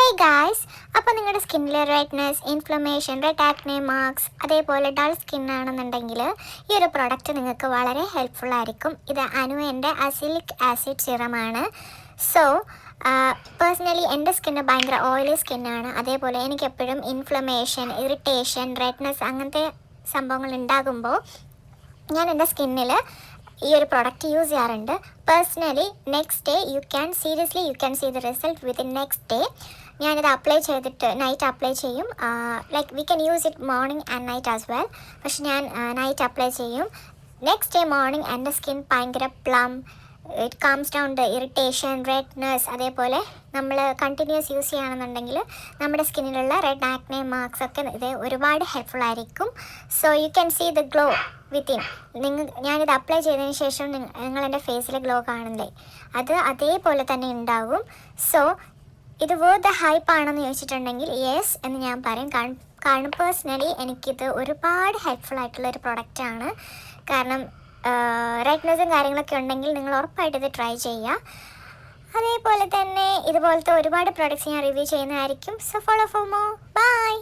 ഹേ guys, അപ്പോൾ നിങ്ങളുടെ സ്കിന്നിലെ redness, inflammation, red acne marks, അതേപോലെ ഡൾ സ്കിൻ ആണെന്നുണ്ടെങ്കിൽ ഈ ഒരു പ്രോഡക്റ്റ് നിങ്ങൾക്ക് വളരെ ഹെൽപ്ഫുൾ ആയിരിക്കും. ഇത് അനുവിൻ്റെ അസിലിക് ആസിഡ് സിറമാണ്. സോ പേഴ്സണലി എൻ്റെ സ്കിന്ന് ഭയങ്കര ഓയിലി സ്കിന്നാണ്. അതേപോലെ എനിക്കെപ്പോഴും ഇൻഫ്ലമേഷൻ, ഇറിറ്റേഷൻ, റെഡ്നെസ് അങ്ങനത്തെ സംഭവങ്ങൾ ഉണ്ടാകുമ്പോൾ ഞാൻ എൻ്റെ സ്കിന്നിൽ ഈ ഒരു പ്രോഡക്റ്റ് യൂസ് ചെയ്യാറുണ്ട്. Personally next day you can see the result within next day. ഞാനിത് അപ്ലൈ ചെയ്തിട്ട് നൈറ്റ് അപ്ലൈ ചെയ്യും. Like we can use it morning and night as well. പക്ഷെ ഞാൻ നൈറ്റ് അപ്ലൈ ചെയ്യും. നെക്സ്റ്റ് ഡേ മോർണിംഗ് എൻ്റെ skin ഭയങ്കര plump, it calms down the irritation, redness. അതേപോലെ നമ്മൾ കണ്ടിന്യൂസ് യൂസ് ചെയ്യുകയാണെന്നുണ്ടെങ്കിൽ നമ്മുടെ സ്കിന്നിലുള്ള റെഡ് ആക്നെ മാർക്സ് ഒക്കെ ഇത് ഒരുപാട് ഹെൽപ്ഫുൾ ആയിരിക്കും. So you can see the glow within. ഞാനിത് അപ്ലൈ ചെയ്തതിന് ശേഷം നിങ്ങൾ എൻ്റെ ഫേസിൽ ഗ്ലോ കാണുന്നില്ലേ, അത് അതേപോലെ തന്നെ ഉണ്ടാകും. സോ ഇത് വേർത്ത് ഹൈപ്പ് ആണെന്ന് ചോദിച്ചിട്ടുണ്ടെങ്കിൽ യെസ് എന്ന് ഞാൻ പറയും. കാരണം പേഴ്സണലി എനിക്കിത് ഒരുപാട് ഹെൽപ്ഫുൾ ആയിട്ടുള്ളൊരു പ്രൊഡക്റ്റാണ്. കാരണം റെഡ്നെസ്സും കാര്യങ്ങളൊക്കെ ഉണ്ടെങ്കിൽ നിങ്ങൾ ഉറപ്പായിട്ട് ഇത് ട്രൈ ചെയ്യുക. അതേപോലെ തന്നെ ഇതുപോലത്തെ ഒരുപാട് പ്രോഡക്റ്റ്സ് ഞാൻ റിവ്യൂ ചെയ്യുന്നതായിരിക്കും. So follow for more. By.